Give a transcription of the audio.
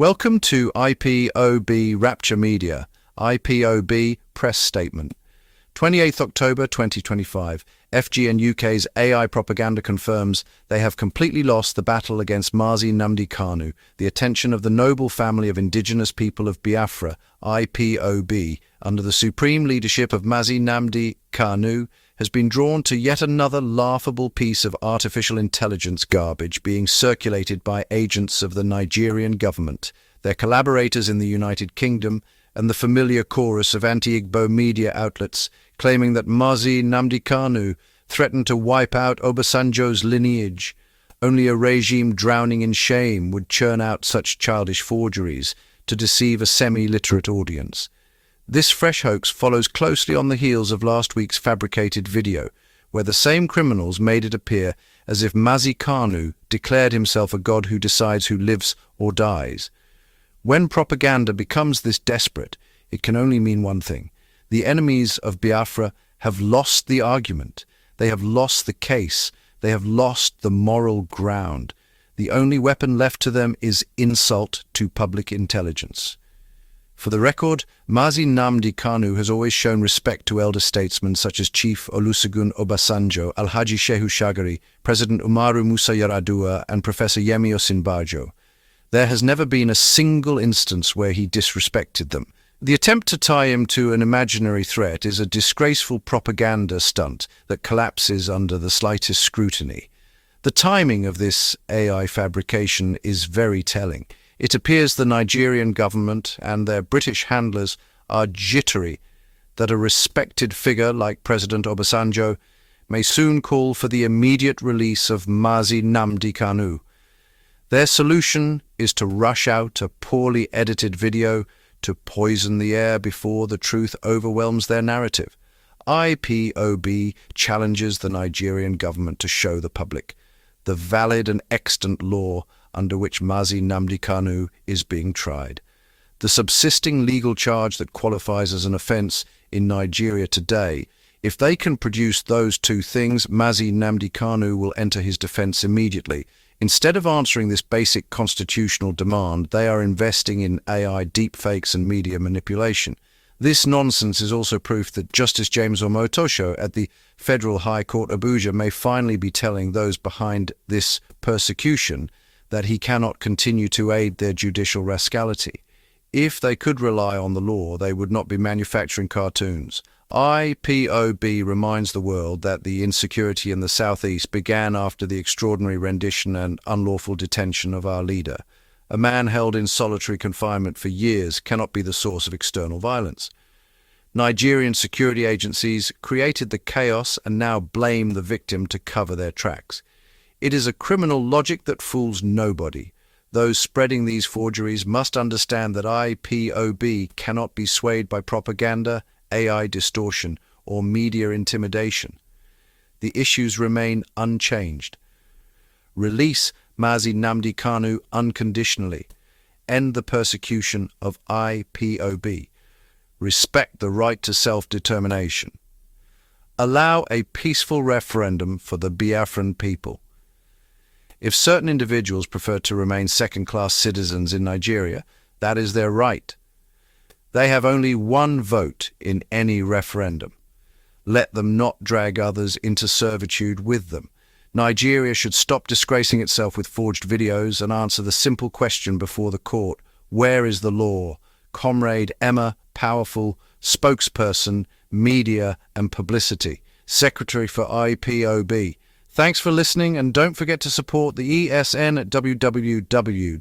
Welcome to IPOB Rapture Media, IPOB Press Statement. 28th October 2025, FG and UK's AI propaganda confirms they have completely lost the battle against Nnamdi Kanu. The attention of the noble family of indigenous people of Biafra, IPOB, under the supreme leadership of Nnamdi Kanu, has been drawn to yet another laughable piece of artificial intelligence garbage being circulated by agents of the Nigerian government, their collaborators in the United Kingdom, and the familiar chorus of anti-Igbo media outlets claiming that Nnamdi Kanu threatened to wipe out Obasanjo's lineage. Only a regime drowning in shame would churn out such childish forgeries to deceive a semi-literate audience. This fresh hoax follows closely on the heels of last week's fabricated video, where the same criminals made it appear as if Nnamdi Kanu declared himself a god who decides who lives or dies. When propaganda becomes this desperate, it can only mean one thing. The enemies of Biafra have lost the argument. They have lost the case. They have lost the moral ground. The only weapon left to them is insult to public intelligence. For the record, Nnamdi Kanu has always shown respect to elder statesmen such as Chief Olusegun Obasanjo, Alhaji Shehu Shagari, President Umaru Musa Yar'Adua, and Professor Yemi Osinbajo. There has never been a single instance where he disrespected them. The attempt to tie him to an imaginary threat is a disgraceful propaganda stunt that collapses under the slightest scrutiny. The timing of this AI fabrication is very telling. It appears the Nigerian government and their British handlers are jittery that a respected figure like President Obasanjo may soon call for the immediate release of Nnamdi Kanu. Their solution is to rush out a poorly edited video to poison the air before the truth overwhelms their narrative. IPOB challenges the Nigerian government to show the public the valid and extant law under which Nnamdi Kanu is being tried. The subsisting legal charge that qualifies as an offence in Nigeria today. If they can produce those two things, Nnamdi Kanu will enter his defence immediately. Instead of answering this basic constitutional demand, they are investing in AI deepfakes and media manipulation. This nonsense is also proof that Justice James Omotosho at the Federal High Court Abuja may finally be telling those behind this persecution that he cannot continue to aid their judicial rascality. If they could rely on the law, they would not be manufacturing cartoons. IPOB reminds the world that the insecurity in the southeast began after the extraordinary rendition and unlawful detention of our leader. A man held in solitary confinement for years cannot be the source of external violence. Nigerian security agencies created the chaos and now blame the victim to cover their tracks. It is a criminal logic that fools nobody. Those spreading these forgeries must understand that IPOB cannot be swayed by propaganda, AI distortion, or media intimidation. The issues remain unchanged. Release Nnamdi Kanu unconditionally. End the persecution of IPOB. Respect the right to self-determination. Allow a peaceful referendum for the Biafran people. If certain individuals prefer to remain second-class citizens in Nigeria, that is their right. They have only one vote in any referendum. Let them not drag others into servitude with them. Nigeria should stop disgracing itself with forged videos and answer the simple question before the court: where is the law? Comrade Emma, powerful, spokesperson, media and publicity, Secretary for IPOB. Thanks for listening, and don't forget to support the ESN at www.ipob.org.